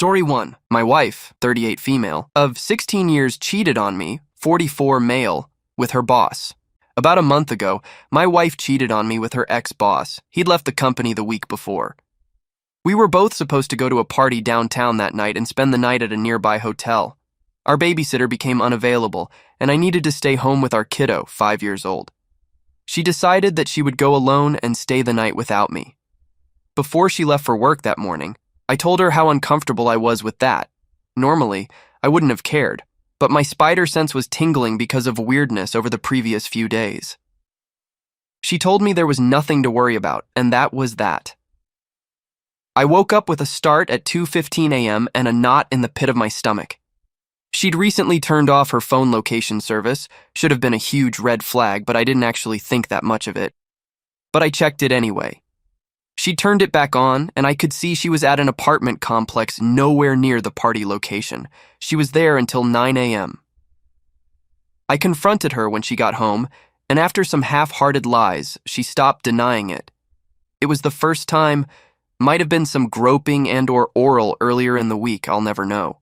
Story 1. My wife, 38 female, of 16 years cheated on me, 44 male, with her boss. About a month ago, my wife cheated on me with her ex-boss. He'd left the company the week before. We were both supposed to go to a party downtown that night and spend the night at a nearby hotel. Our babysitter became unavailable, and I needed to stay home with our kiddo, 5 years old. She decided that she would go alone and stay the night without me. Before she left for work that morning, I told her how uncomfortable I was with that. Normally, I wouldn't have cared, but my spider sense was tingling because of weirdness over the previous few days. She told me there was nothing to worry about, and that was that. I woke up with a start at 2:15 a.m. and a knot in the pit of my stomach. She'd recently turned off her phone location service. Should have been a huge red flag, but I didn't actually think that much of it. But I checked it anyway. She turned it back on, and I could see she was at an apartment complex nowhere near the party location. She was there until 9 a.m. I confronted her when she got home, and after some half-hearted lies, she stopped denying it. It was the first time, might have been some groping and/or oral earlier in the week, I'll never know.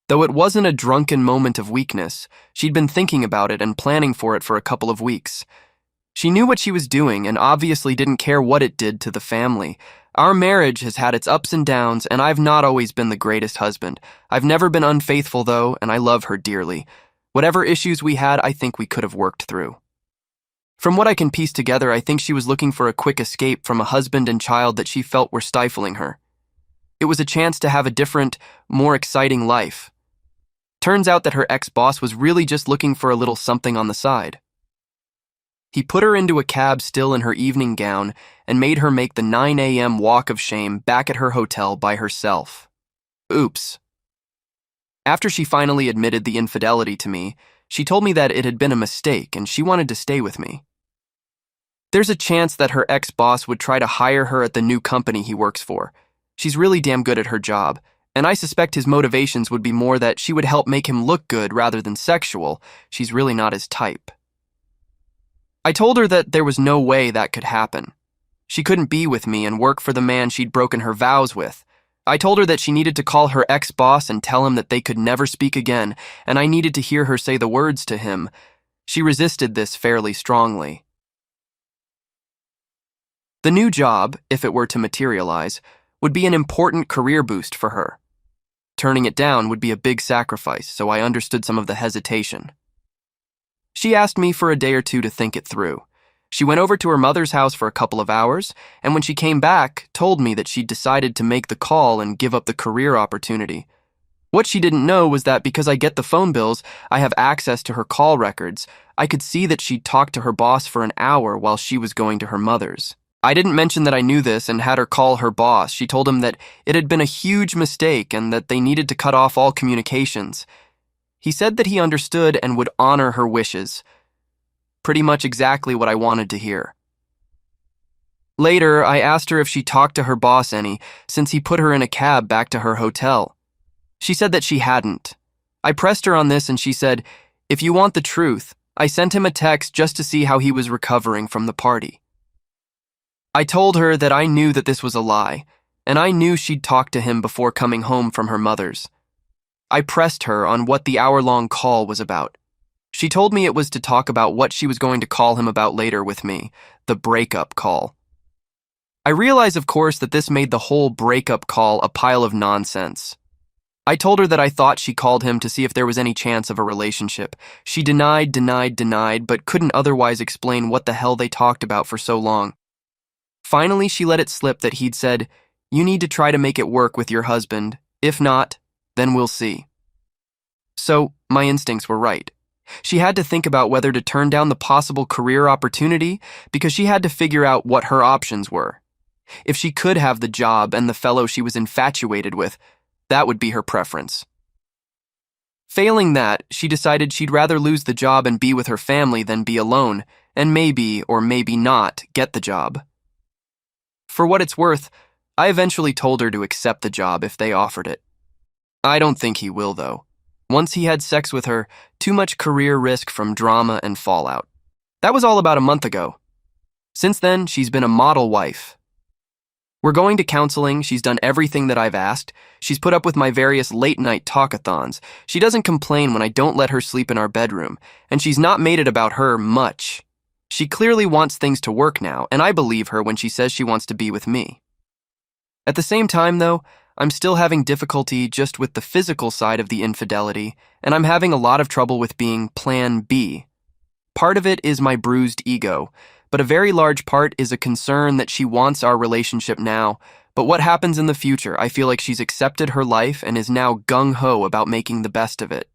Though it wasn't a drunken moment of weakness, she'd been thinking about it and planning for it for a couple of weeks. She knew what she was doing and obviously didn't care what it did to the family. Our marriage has had its ups and downs, and I've not always been the greatest husband. I've never been unfaithful, though, and I love her dearly. Whatever issues we had, I think we could have worked through. From what I can piece together, I think she was looking for a quick escape from a husband and child that she felt were stifling her. It was a chance to have a different, more exciting life. Turns out that her ex-boss was really just looking for a little something on the side. He put her into a cab still in her evening gown and made her make the 9 a.m. walk of shame back at her hotel by herself. Oops. After she finally admitted the infidelity to me, she told me that it had been a mistake and she wanted to stay with me. There's a chance that her ex-boss would try to hire her at the new company he works for. She's really damn good at her job, and I suspect his motivations would be more that she would help make him look good rather than sexual. She's really not his type. I told her that there was no way that could happen. She couldn't be with me and work for the man she'd broken her vows with. I told her that she needed to call her ex-boss and tell him that they could never speak again, and I needed to hear her say the words to him. She resisted this fairly strongly. The new job, if it were to materialize, would be an important career boost for her. Turning it down would be a big sacrifice, so I understood some of the hesitation. She asked me for a day or two to think it through. She went over to her mother's house for a couple of hours, and when she came back, told me that she'd decided to make the call and give up the career opportunity. What she didn't know was that because I get the phone bills, I have access to her call records. I could see that she'd talked to her boss for an hour while she was going to her mother's. I didn't mention that I knew this and had her call her boss. She told him that it had been a huge mistake and that they needed to cut off all communications. He said that he understood and would honor her wishes. Pretty much exactly what I wanted to hear. Later, I asked her if she talked to her boss any, since he put her in a cab back to her hotel. She said that she hadn't. I pressed her on this and she said, "If you want the truth, I sent him a text just to see how he was recovering from the party." I told her that I knew that this was a lie, and I knew she'd talked to him before coming home from her mother's. I pressed her on what the hour-long call was about. She told me it was to talk about what she was going to call him about later with me, the breakup call. I realized, of course, that this made the whole breakup call a pile of nonsense. I told her that I thought she called him to see if there was any chance of a relationship. She denied, but couldn't otherwise explain what the hell they talked about for so long. Finally, she let it slip that he'd said, "You need to try to make it work with your husband. If not, then we'll see." So, my instincts were right. She had to think about whether to turn down the possible career opportunity because she had to figure out what her options were. If she could have the job and the fellow she was infatuated with, that would be her preference. Failing that, she decided she'd rather lose the job and be with her family than be alone, and maybe, or maybe not, get the job. For what it's worth, I eventually told her to accept the job if they offered it. I don't think he will, though. Once he had sex with her, too much career risk from drama and fallout. That was all about a month ago. Since then, she's been a model wife. We're going to counseling. She's done everything that I've asked. She's put up with my various late-night talkathons. She doesn't complain when I don't let her sleep in our bedroom, and she's not made it about her much. She clearly wants things to work now, and I believe her when she says she wants to be with me. At the same time, though, I'm still having difficulty just with the physical side of the infidelity, and I'm having a lot of trouble with being plan B. Part of it is my bruised ego, but a very large part is a concern that she wants our relationship now, but what happens in the future? I feel like she's accepted her life and is now gung-ho about making the best of it.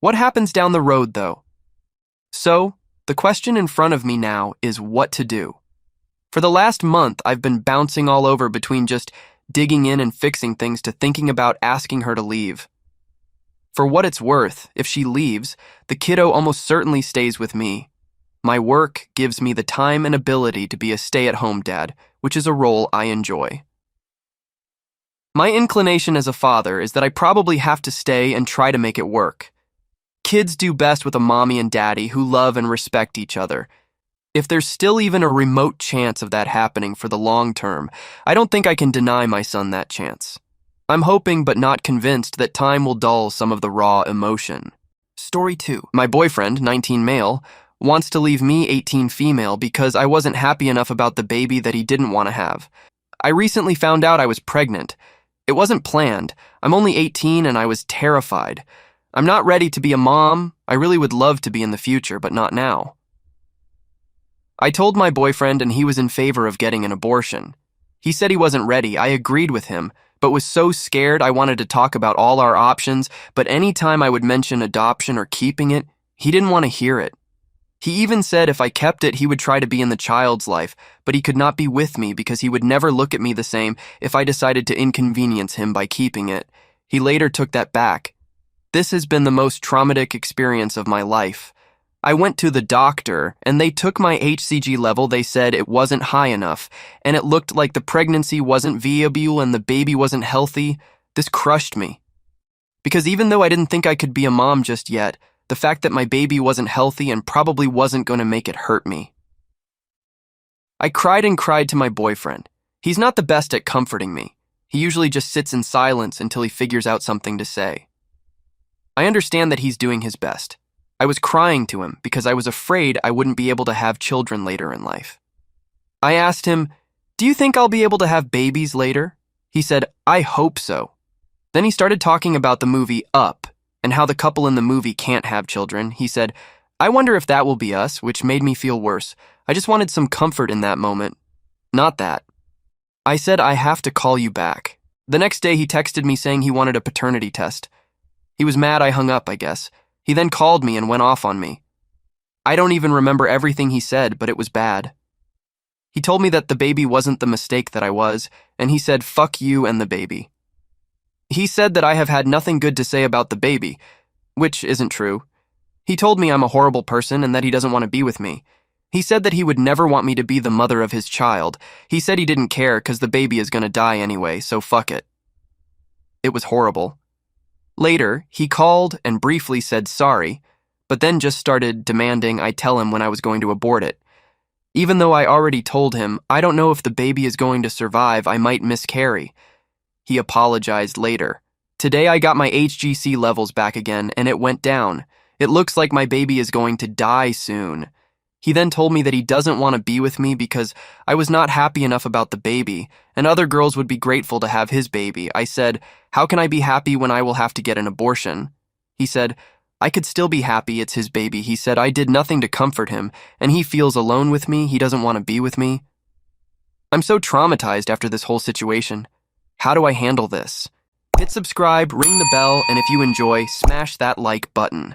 What happens down the road, though? So, the question in front of me now is what to do. For the last month, I've been bouncing all over between just digging in and fixing things to thinking about asking her to leave. For what it's worth, if she leaves, the kiddo almost certainly stays with me. My work gives me the time and ability to be a stay-at-home dad, which is a role I enjoy. My inclination as a father is that I probably have to stay and try to make it work. Kids do best with a mommy and daddy who love and respect each other. If there's still even a remote chance of that happening for the long term, I don't think I can deny my son that chance. I'm hoping but not convinced that time will dull some of the raw emotion. Story 2. My boyfriend, 19 male, wants to leave me, 18 female, because I wasn't happy enough about the baby that he didn't want to have. I recently found out I was pregnant. It wasn't planned. I'm only 18 and I was terrified. I'm not ready to be a mom. I really would love to be in the future, but not now. I told my boyfriend and he was in favor of getting an abortion. He said he wasn't ready. I agreed with him, but was so scared I wanted to talk about all our options, but any time I would mention adoption or keeping it, he didn't want to hear it. He even said if I kept it, he would try to be in the child's life, but he could not be with me because he would never look at me the same if I decided to inconvenience him by keeping it. He later took that back. This has been the most traumatic experience of my life. I went to the doctor, and they took my HCG level. They said it wasn't high enough, and it looked like the pregnancy wasn't viable and the baby wasn't healthy. This crushed me. Because even though I didn't think I could be a mom just yet, the fact that my baby wasn't healthy and probably wasn't going to make it hurt me. I cried and cried to my boyfriend. He's not the best at comforting me. He usually just sits in silence until he figures out something to say. I understand that he's doing his best. I was crying to him because I was afraid I wouldn't be able to have children later in life. I asked him, "Do you think I'll be able to have babies later?" He said, "I hope so." Then he started talking about the movie Up and how the couple in the movie can't have children. He said, "I wonder if that will be us," which made me feel worse. I just wanted some comfort in that moment. Not that. I said, "I have to call you back." The next day he texted me saying he wanted a paternity test. He was mad I hung up, I guess. He then called me and went off on me. I don't even remember everything he said, but it was bad. He told me that the baby wasn't the mistake that I was, and he said, "Fuck you and the baby." He said that I have had nothing good to say about the baby, which isn't true. He told me I'm a horrible person and that he doesn't want to be with me. He said that he would never want me to be the mother of his child. He said he didn't care because the baby is going to die anyway, so fuck it. It was horrible. Later, he called and briefly said sorry, but then just started demanding I tell him when I was going to abort it. Even though I already told him, I don't know if the baby is going to survive, I might miscarry. He apologized later. Today I got my HGC levels back again, and it went down. It looks like my baby is going to die soon. He then told me that he doesn't want to be with me because I was not happy enough about the baby, and other girls would be grateful to have his baby. I said, "How can I be happy when I will have to get an abortion?" He said, "I could still be happy, it's his baby." He said I did nothing to comfort him, and he feels alone with me, he doesn't want to be with me. I'm so traumatized after this whole situation. How do I handle this? Hit subscribe, ring the bell, and if you enjoy, smash that like button.